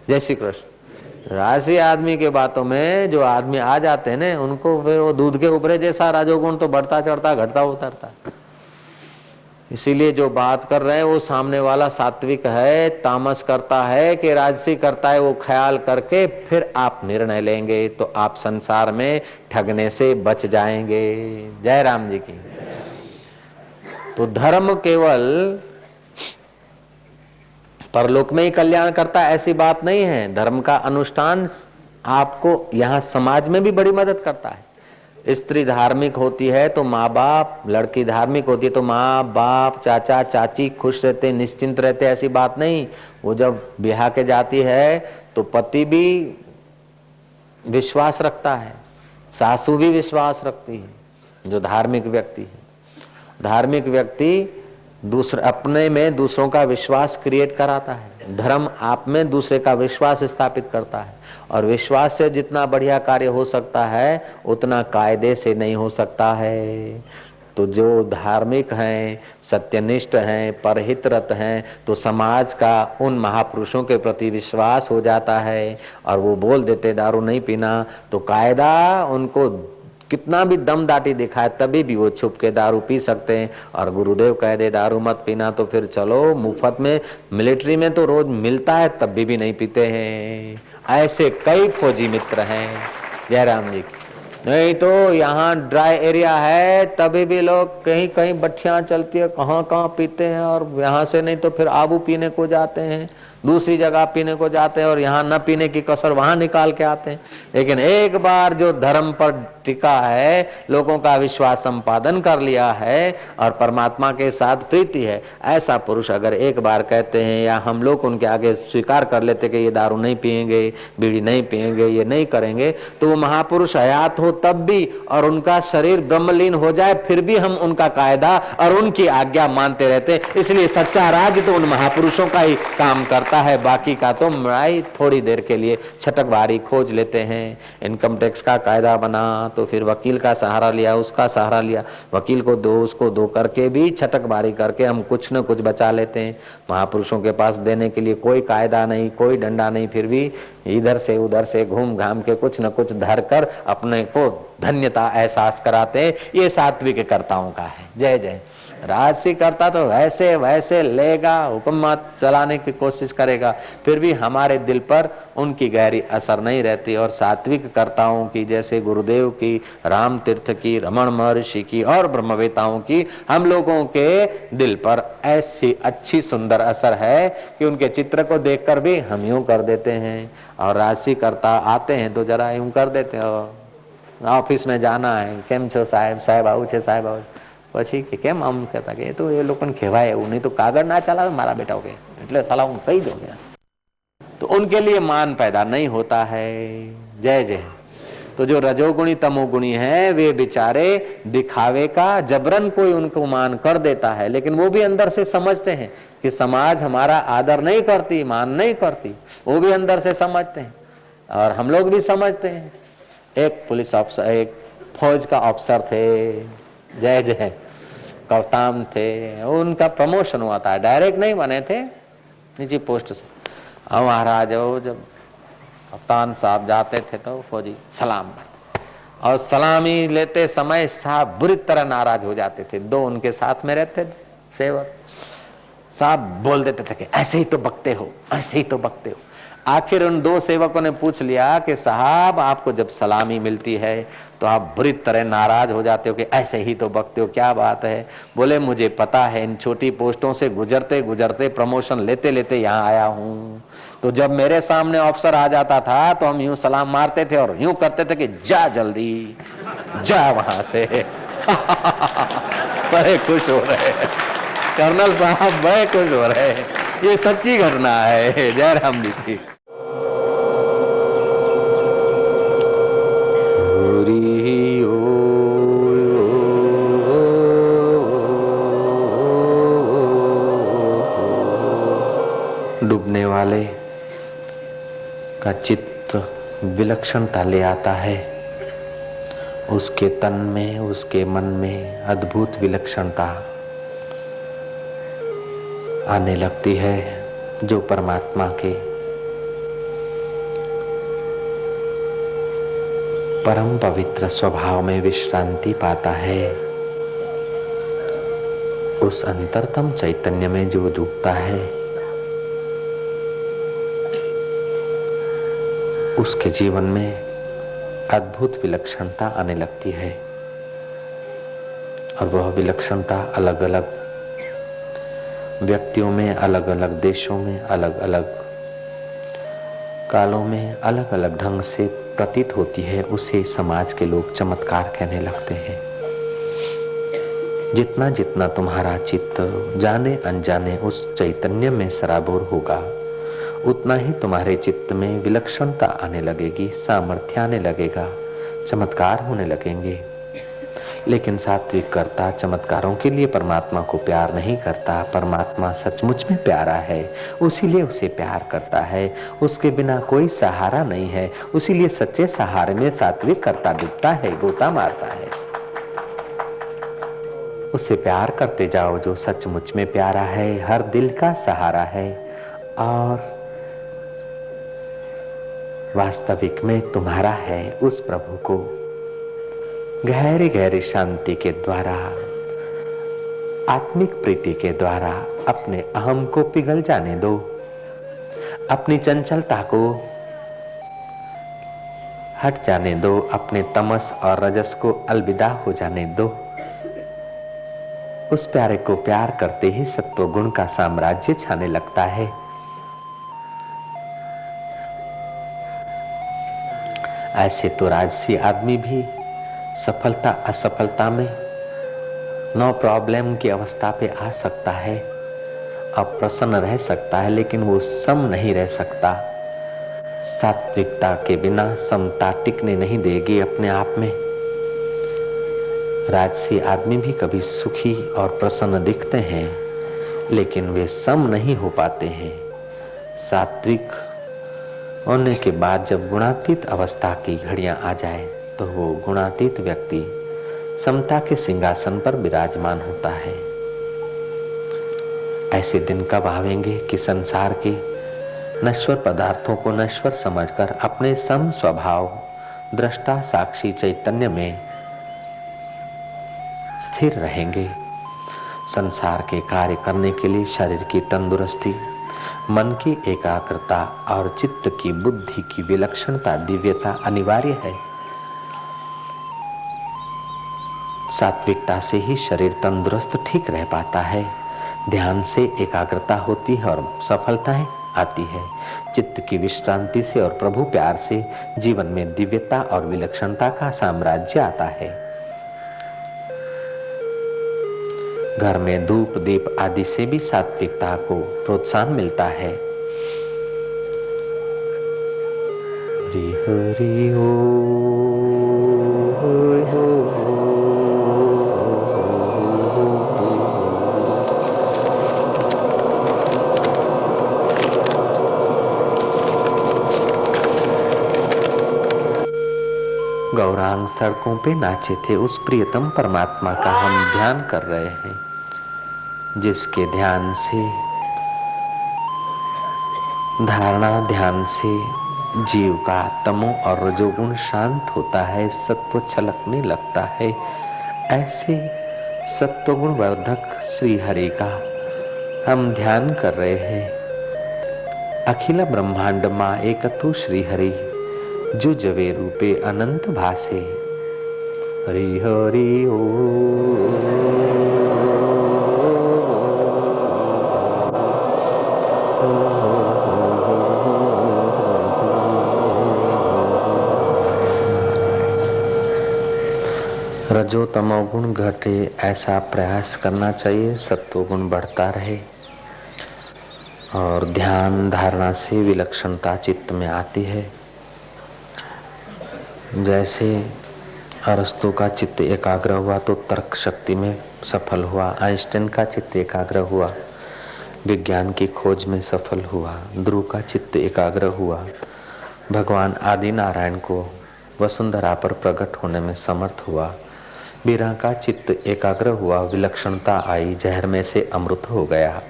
जय श्री कृष्ण। राजसी आदमी के बातों में जो आदमी आ जाते हैं ना, उनको फिर वो दूध के ऊपरे जैसा राजोगुण तो बढ़ता चढ़ता घटता उतरता। इसीलिए जो बात कर रहे हैं वो सामने वाला सात्विक है, तामस करता है कि राजसी करता है, वो ख्याल करके फिर आप निर्णय लेंगे तो आप संसार में ठगने से बच जाएंगे। जय राम जी की। तो धर्म केवल परलोक में ही कल्याण करता है ऐसी बात नहीं है। धर्म का अनुष्ठान आपको यहाँ समाज में भी बड़ी मदद करता है। स्त्री धार्मिक होती है तो माँ बाप, लड़की धार्मिक होती है तो माँ बाप चाचा चाची खुश रहते, निश्चिंत रहते, ऐसी बात नहीं। वो जब ब्याह के जाती है तो पति भी विश्वास रखता है, सासू भी विश्वास रखती है। जो धार्मिक व्यक्ति है, धार्मिक व्यक्ति दूसरे अपने में दूसरों का विश्वास क्रिएट कराता है। धर्म आप में दूसरे का विश्वास स्थापित करता है, और विश्वास से जितना बढ़िया कार्य हो सकता है उतना कायदे से नहीं हो सकता है। तो जो धार्मिक हैं, सत्यनिष्ठ हैं, परहितरत हैं, तो समाज का उन महापुरुषों के प्रति विश्वास हो जाता है और वो बोल देते दारू नहीं पीना, तो कायदा उनको कितना भी दम दाटी दिखाए तभी भी वो छुप के दारू पी सकते हैं। और गुरुदेव कह दे दारू मत पीना तो फिर चलो मुफ्त में, मिलिट्री में तो रोज मिलता है तब भी नहीं पीते हैं। ऐसे कई फौजी मित्र हैं। जयराम जी। नहीं तो यहाँ ड्राई एरिया है तभी भी लोग कहीं कहीं बट्ठियां चलती है, कहाँ कहाँ पीते हैं, और यहाँ से नहीं तो फिर आबू पीने को जाते हैं, दूसरी जगह पीने को जाते हैं, और यहाँ न पीने की कसर वहां निकाल के आते हैं। लेकिन एक बार जो धर्म पर टिका है, लोगों का विश्वास संपादन कर लिया है और परमात्मा के साथ प्रीति है, ऐसा पुरुष अगर एक बार कहते हैं या हम लोग उनके आगे स्वीकार कर लेते कि ये दारू नहीं पिएंगे, बीड़ी नहीं पिएंगे, ये नहीं करेंगे, तो वो महापुरुष हयात हो तब भी और उनका शरीर ब्रह्मलीन हो जाए फिर भी हम उनका कायदा और उनकी आज्ञा मानते रहते। इसलिए सच्चा राज तो उन महापुरुषों का ही काम करता है, बाकी का तो मराई थोड़ी देर के लिए छटक बारी खोज लेते हैं। इनकम टैक्स का कायदा बना तो फिर वकील का सहारा लिया, उसका सहारा लिया, वकील को दो उसको दो करके भी छटक बारी करके हम कुछ न कुछ बचा लेते हैं। महापुरुषों के पास देने के लिए कोई कायदा नहीं, कोई डंडा नहीं, फिर भी इधर से उधर से घूम घाम के कुछ न कुछ धर कर अपने को धन्यता एहसास कराते हैं। ये सात्विक कर्ताओं का है। जय जय। राजसी करता तो वैसे वैसे लेगा, हुक्म चलाने की कोशिश करेगा, फिर भी हमारे दिल पर उनकी गहरी असर नहीं रहती। और सात्विक कर्ताओं की, जैसे गुरुदेव की, राम तीर्थ की, रमण महर्षि की और ब्रह्मवेताओं की, हम लोगों के दिल पर ऐसी अच्छी सुंदर असर है कि उनके चित्र को देखकर भी हम यूं कर देते हैं। और राजसी करता आते हैं तो जरा यूं कर देते हैं, ऑफिस में जाना है, केम छो साहेब, साहेब आવું છે, साहेब આવું પછી કે કેમ આમ કહેતા કે તો એ લોકોને કહેવાય એવું નહીં તો કાગળ ના ચલાવે મારા બેટા કે એટલે સાલા હું કહી દઉં કે तो उनके लिए मान पैदा नहीं होता है। जय जय। तो जो रजोगुणी तमोगुणी है वे बेचारे दिखावे का जबरन कोई उनको मान कर देता है, लेकिन वो भी अंदर से समझते हैं कि समाज हमारा आदर नहीं करती, मान नहीं करती, वो भी अंदर से समझते हैं और हम लोग भी समझते हैं। एक पुलिस अफसर, एक फौज का अफसर थे, जय जय, कप्तान थे, उनका प्रमोशन हुआ था, डायरेक्ट नहीं बने थे, नीचे पोस्ट से। महाराज जब कप्तान साहब जाते थे तो फौजी सलाम, और सलामी लेते समय साहब बुरी तरह नाराज हो जाते थे। दो उनके साथ में रहते थे सेवक, साहब बोल देते थे कि ऐसे ही तो बकते हो, ऐसे ही तो बकते हो। आखिर उन दो सेवकों ने पूछ लिया कि साहब आपको जब सलामी मिलती है तो आप बुरी तरह नाराज हो जाते हो कि ऐसे ही तो बकते हो, क्या बात है? बोले मुझे पता है, इन छोटी पोस्टों से गुजरते गुजरते प्रमोशन लेते लेते यहाँ आया हूँ। तो जब मेरे सामने अफसर आ जाता था तो हम यूं सलाम मारते थे और यूं करते थे कि जा जल्दी जा वहां से। बड़े खुश हो रहे कर्नल साहब, बड़े खुश हो रहे। ये सच्ची घटना है। जयराम जी की। डूबने वाले का चित्त विलक्षणता ले आता है, उसके तन में, उसके मन में अद्भुत विलक्षणता आने लगती है, जो परमात्मा के परम पवित्र स्वभाव में विश्रांति पाता है, उस अंतरतम चैतन्य में जो डूबता है, उसके जीवन में अद्भुत विलक्षणता आने लगती है। और वह विलक्षणता अलग अलग व्यक्तियों में, अलग अलग देशों में, अलग अलग कालों में अलग अलग ढंग से प्रतीत होती है। उसे समाज के लोग चमत्कार कहने लगते हैं। जितना जितना तुम्हारा चित्त जाने अनजाने उस चैतन्य में सराबोर होगा, उतना ही तुम्हारे चित्त में विलक्षणता आने लगेगी, सामर्थ्य आने लगेगा, चमत्कार होने लगेंगे। लेकिन सात्विक कर्ता चमत्कारों के लिए परमात्मा को प्यार नहीं करता। परमात्मा सचमुच में प्यारा है, उसीलिए उसे प्यार करता है। उसके बिना कोई सहारा नहीं है, उसीलिए सच्चे सहारे में सात्विक कर्ता डूबता है, गोता मारता है। उसे प्यार करते जाओ जो सचमुच में प्यारा है, हर दिल का सहारा है और वास्तविक में तुम्हारा है। उस प्रभु को गहरी गहरी शांति के द्वारा, आत्मिक प्रीति के द्वारा अपने अहम को पिघल जाने दो, अपनी चंचलता को हट जाने दो, अपने तमस और रजस को अलविदा हो जाने दो। उस प्यारे को प्यार करते ही सत्व गुण का साम्राज्य छाने लगता है। ऐसे तो राजसी आदमी भी सफलता असफलता में नो प्रॉब्लम की अवस्था पे आ सकता है, अब प्रसन्न रह सकता है, लेकिन वो सम नहीं रह सकता। सात्विकता के बिना समता टिकने नहीं देगी अपने आप में। राजसी आदमी भी कभी सुखी और प्रसन्न दिखते हैं, लेकिन वे सम नहीं हो पाते हैं। सात्विक होने के बाद जब गुणातीत अवस्था की घड़ियां आ जाए तो वो गुणातीत व्यक्ति समता के सिंहासन पर विराजमान होता है। ऐसे दिन कब आवेंगे कि संसार के नश्वर पदार्थों को नश्वर समझकर अपने सम स्वभाव दृष्टा साक्षी चैतन्य में स्थिर रहेंगे। संसार के कार्य करने के लिए शरीर की तंदुरुस्ती, मन की एकाग्रता और चित्त की बुद्धि की विलक्षणता, दिव्यता अनिवार्य है। सात्विकता से ही शरीर तंदुरुस्त ठीक रह पाता है। ध्यान से एकाग्रता होती है और सफलताएं आती है। चित्त की विश्रांति से और प्रभु प्यार से जीवन में दिव्यता और विलक्षणता का साम्राज्य आता है। घर में धूप दीप आदि से भी सात्विकता को प्रोत्साहन मिलता है। हरि हरि ओ गौरांग सड़कों पे नाचे थे, उस प्रियतम परमात्मा का हम ध्यान कर रहे हैं, जिसके ध्यान से, धारणा ध्यान से जीव का तमो और रजोगुण शांत होता है, सत्व छलकने लगता है। ऐसे सत्वगुण वर्धक श्री हरि का हम ध्यान कर रहे हैं। अखिल ब्रह्मांड मां एकतो श्री हरि, जो जवे रूपे अनंत भासे। हरि हरि ओ रजो तमोगुण घटे, ऐसा प्रयास करना चाहिए, सत्वगुण बढ़ता रहे और ध्यान धारणा से विलक्षणता चित्त में आती है। जैसे अरस्तु का चित्त एकाग्र हुआ तो तर्क शक्ति में सफल हुआ, आइंस्टाइन का चित्त एकाग्र हुआ, विज्ञान की खोज में सफल हुआ, ध्रुव का चित्त एकाग्र हुआ, भगवान आदि नारायण को वसुंधरा पर प्रकट होने में समर्थ हुआ, बीरा का चित्त एकाग्र हुआ, विलक्षणता आई, जहर में से अमृत हो गया,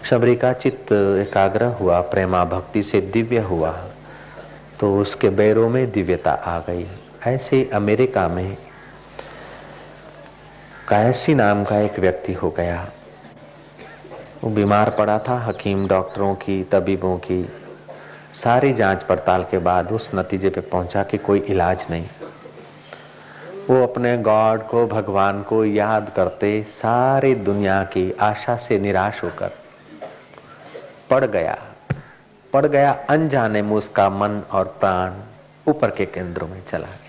शबरी का चित्त एकाग्र हुआ, प्रेमा भक्ति से दिव्य हुआ तो उसके बैरों में दिव्यता आ गई। ऐसे ही अमेरिका में कायसी नाम का एक व्यक्ति हो गया। वो बीमार पड़ा था। हकीम डॉक्टरों की, तबीबों की सारी जांच पड़ताल के बाद उस नतीजे पे पहुंचा कि कोई इलाज नहीं। वो अपने गॉड को, भगवान को याद करते सारी दुनिया की आशा से निराश होकर पड़ गया अनजाने में उसका मन और प्राण ऊपर के केंद्रों में चला गया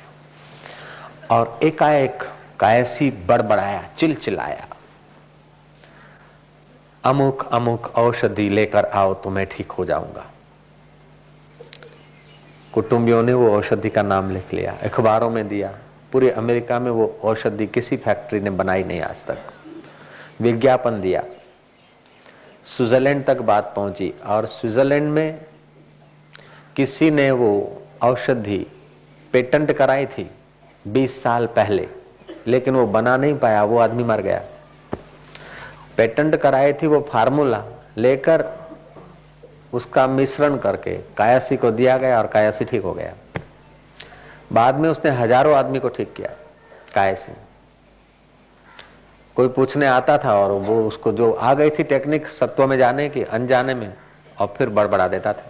और एकाएक कायसी बड़बड़ाया, चिल्लाया, अमुक अमुक औषधि लेकर आओ तो मैं ठीक हो जाऊंगा। कुटुंबियों ने वो औषधि का नाम लिख लिया, अखबारों में दिया। पूरे अमेरिका में वो औषधि किसी फैक्ट्री ने बनाई नहीं आज तक। विज्ञापन दिया, स्विट्जरलैंड तक बात पहुंची और स्विट्जरलैंड में किसी ने वो औषधि पेटेंट कराई थी 20 साल पहले, लेकिन वो बना नहीं पाया, वो आदमी मर गया। पेटेंट कराई थी वो फार्मूला लेकर उसका मिश्रण करके कायसी को दिया गया और कायसी ठीक हो गया। बाद में उसने हजारों आदमी को ठीक किया कायसी। कोई पूछने आता था और वो उसको जो आ गई थी टेक्निक सत्व में जाने की, अनजाने में, और फिर बड़बड़ा देता था,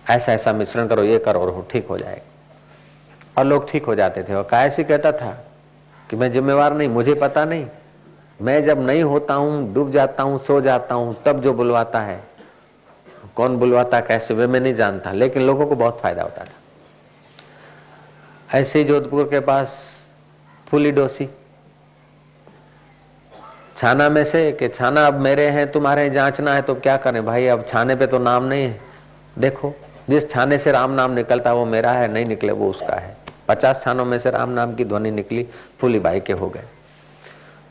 ऐसा ऐसा मिश्रण करो, ये करो और ठीक हो जाएगा। और लोग ठीक हो जाते थे। और कायसी कहता था कि मैं जिम्मेवार नहीं, मुझे पता नहीं, मैं जब नहीं होता हूं, डूब जाता हूं, सो जाता हूं, तब जो बुलवाता है, कौन बुलवाता कैसे वे मैं नहीं जानता, लेकिन लोगों को बहुत फायदा होता था। ऐसे ही जोधपुर के पास फूली डोसी छाना में से कि छाना अब मेरे हैं, तुम्हारे जांचना है तो क्या करें भाई, अब छाने पे तो नाम नहीं है, देखो जिस छाने से राम नाम निकलता वो मेरा है, नहीं निकले वो उसका है। 50 छानों में से राम नाम की ध्वनि निकली, फूली बाई के हो गए।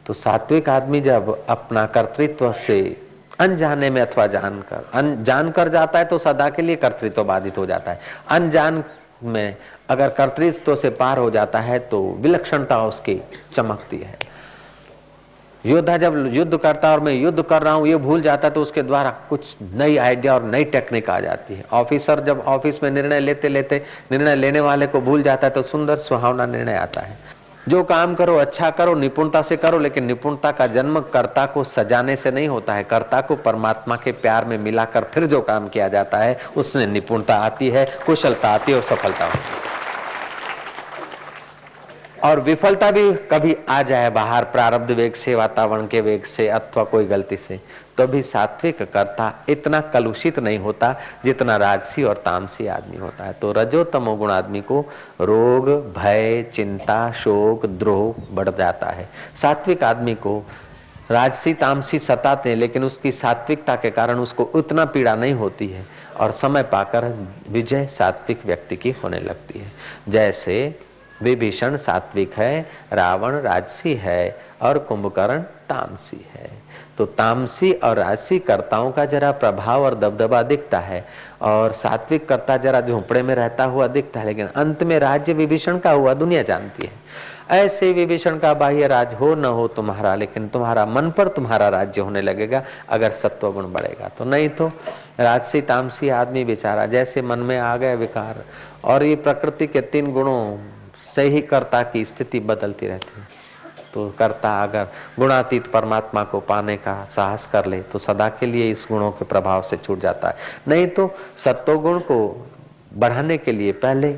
तो सात्विक आदमी जब अपना कर्तृत्व से अनजाने में अथवा जानकर जाता है तो सदा के लिए कर्तृत्व बाधित हो जाता है। अनजान में अगर कर्तृत्व से पार हो जाता है तो विलक्षणता उसकी चमकती है। योद्धा जब युद्ध करता और मैं युद्ध कर रहा हूं ये भूल जाता तो उसके द्वारा कुछ नई आइडिया और नई टेक्निक आ जाती है। ऑफिसर जब ऑफिस में निर्णय लेने वाले को भूल जाता है तो सुंदर सुहावना निर्णय आता है। जो काम करो अच्छा करो, निपुणता से करो, लेकिन निपुणता का जन्म कर्ता को सजाने से नहीं होता है। कर्ता को परमात्मा के प्यार में मिलाकर फिर जो काम किया जाता है उसमें निपुणता आती है, कुशलता आती है और सफलता होती है। और विफलता भी कभी आ जाए बाहर, प्रारब्ध वेग से, वातावरण के वेग से अथवा कोई गलती से, तो भी सात्विक कर्ता इतना कलुषित नहीं होता जितना राजसी और तामसी आदमी होता है। तो रजो तमोगुण आदमी को रोग, भय, चिंता, शोक, द्रोह बढ़ जाता है। सात्विक आदमी को राजसी तामसी सताते हैं, लेकिन उसकी सात्विकता के कारण उसको उतना पीड़ा नहीं होती है और समय पाकर विजय सात्विक व्यक्ति की होने लगती है। जैसे विभीषण सात्विक है, रावण राजसी है और कुंभकर्ण तामसी है। तो तामसी और राजसी कर्ताओं का जरा प्रभाव और दबदबा दिखता है और सात्विक कर्ता जरा झोंपड़े में रहता हुआ दिखता है, लेकिन अंत में राज्य विभीषण का हुआ दुनिया जानती है। ऐसे विभीषण का बाह्य राज हो न हो तुम्हारा, लेकिन तुम्हारा मन पर तुम्हारा राज्य होने लगेगा अगर सत्वगुण बढ़ेगा। तो नहीं तो राजसी तामसी आदमी बेचारा जैसे मन में आ गए विकार, और ये प्रकृति के 3 गुणों से ही कर्ता की स्थिति बदलती रहती है। तो कर्ता अगर गुणातीत परमात्मा को पाने का साहस कर ले तो सदा के लिए इस गुणों के प्रभाव से छूट जाता है। नहीं तो सत्वगुण को बढ़ाने के लिए पहले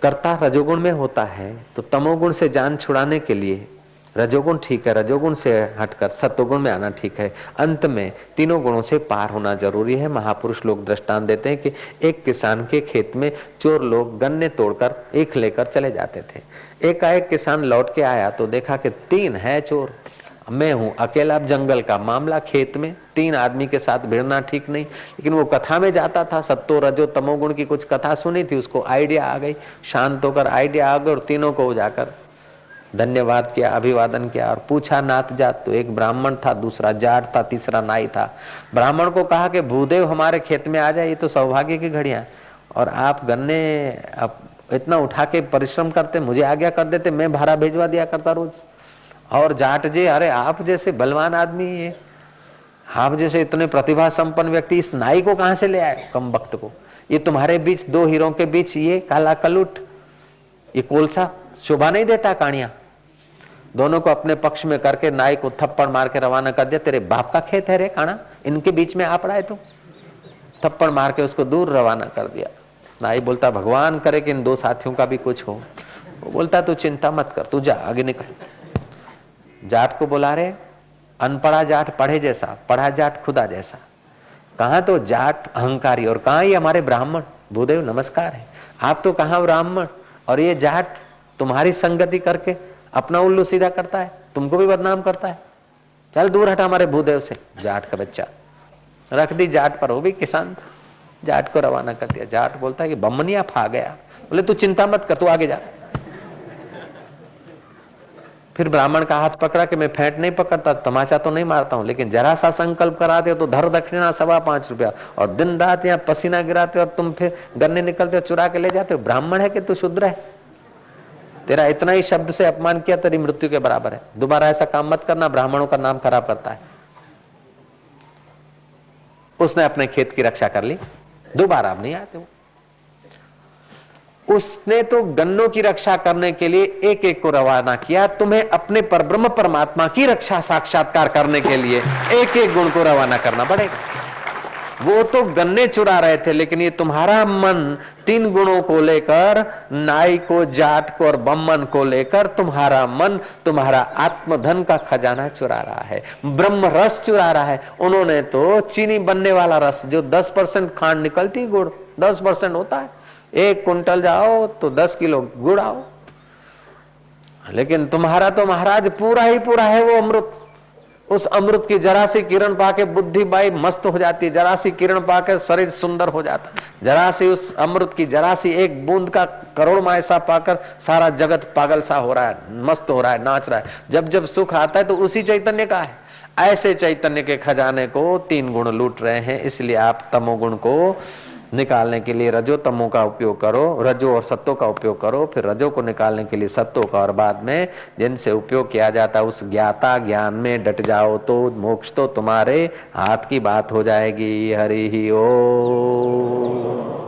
कर्ता रजोगुण में होता है, तो तमोगुण से जान छुड़ाने के लिए रजोगुण ठीक है, रजोगुण से हटकर सत्वगुण में आना ठीक है। अंत में तीनों गुणों से पार होना जरूरी है। महापुरुष लोग दृष्टांत देते हैं कि एक किसान के खेत में चोर लोग गन्ने तोड़कर ईख लेकर चले जाते थे। एकाएक किसान लौट के आया तो देखा कि 3 है चोर, मैं हूं अकेला जंगल का मामला, खेत में 3 आदमी के साथ भिड़ना ठीक नहीं। लेकिन वो कथा में जाता था, सत्तो रजो तमोगुण की कुछ कथा सुनी थी, उसको आइडिया आ गई, शांत होकर आइडिया आ गई और तीनों को जाकर धन्यवाद किया, अभिवादन किया और पूछा नात जात। तो एक ब्राह्मण था, दूसरा जाट था, तीसरा नाई था। ब्राह्मण को कहा कि भूदेव हमारे खेत में आ जाए, ये तो सौभाग्य की घड़ियां, और आप गन्ने इतना उठा के परिश्रम करते, मुझे आज्ञा कर देते, मैं भाड़ा भेजवा दिया करता रोज। और जाट जी, अरे आप जैसे बलवान आदमी है, आप जैसे इतने प्रतिभा संपन्न व्यक्ति इस नाई को कहां से ले आए, कम वक्त को, ये तुम्हारे बीच दो हीरों के बीच ये काला कलुट, ये कोलसा शोभा नहीं देता। कानिया दोनों को अपने पक्ष में करके नाई को थप्पड़ मार के रवाना कर दिया। तेरे बाप का खेत है रे काना, इनके बीच में आ पड़ा है तू। थप्पड़ मार के उसको दूर रवाना कर दिया। नाई बोलता भगवान करे कि इन दो साथियों का भी कुछ हो। वो बोलता तू चिंता मत कर, तू जा आगे निकल। जाट को बुला रहे, अनपढ़ा जाट पढ़े जैसा, पढ़ा जाट खुदा जैसा। कहाँ तो जाट अहंकारी और कहाँ ये हमारे ब्राह्मण। भूदेव नमस्कार है, आप तो कहाँ ब्राह्मण और ये जाट तुम्हारी संगति करके अपना उल्लू सीधा करता है, तुमको भी बदनाम करता है। चल दूर हटा हमारे भूदेव से। जाट का बच्चा रख दी जाट पर, वो भी किसान था। जाट को रवाना कर दिया। जाट बोलता है कि बमनिया फा गया। बोले तू चिंता मत कर, तू आगे जा। फिर ब्राह्मण का हाथ पकड़ा कि मैं फेंट नहीं पकड़ता, तमाचा तो नहीं मारता हूं, लेकिन जरा सा संकल्प कराते हो तो धर दक्षिणा 5.25 रुपया, और दिन रात यहाँ पसीना गिराते हो और तुम फिर गन्ने निकलते हो चुरा के ले जाते हो। ब्राह्मण है कि तू शूद्र है? तेरा इतना ही शब्द से अपमान किया तेरी मृत्यु के बराबर है। दोबारा ऐसा काम मत करना, ब्राह्मणों का नाम खराब करता है। उसने अपने खेत की रक्षा कर ली, दोबारा अब नहीं आते हो। उसने तो गन्नों की रक्षा करने के लिए एक एक को रवाना किया, तुम्हें अपने परब्रह्म परमात्मा की रक्षा साक्षात्कार करने के लिए एक एक गुण को रवाना करना पड़ेगा। वो तो गन्ने चुरा रहे थे, लेकिन ये तुम्हारा मन 3 गुणों को लेकर, नाई को, जाट को और बम्मन को लेकर, तुम्हारा मन तुम्हारा आत्मधन का खजाना चुरा रहा है, ब्रह्म रस चुरा रहा है। उन्होंने तो चीनी बनने वाला रस, जो 10% खांड निकलती, गुड़ 10% होता है, 1 कुंटल जाओ तो 10 किलो गुड़ आओ। लेकिन तुम्हारा तो महाराज पूरा ही पूरा है वो अमृत। उस अमृत की जरा सी किरण पाके बुद्धि बाई मस्त हो जाती है, जरा सी किरण पाके शरीर सुंदर हो जाता, जरा सी उस अमृत की जरा सी एक बूंद का करोड़वा ऐसा पाकर सारा जगत पागल सा हो रहा है, मस्त हो रहा है, नाच रहा है। जब जब सुख आता है तो उसी चैतन्य का है। ऐसे चैतन्य के खजाने को 3 गुण लूट रहे हैं। इसलिए आप तमोगुण को निकालने के लिए रजो तमो का उपयोग करो, रजो और सत्तो का उपयोग करो, फिर रजो को निकालने के लिए सत्तो का, और बाद में जिनसे उपयोग किया जाता है उस ज्ञाता ज्ञान में डट जाओ तो मोक्ष तो तुम्हारे हाथ की बात हो जाएगी। हरि ही ओ।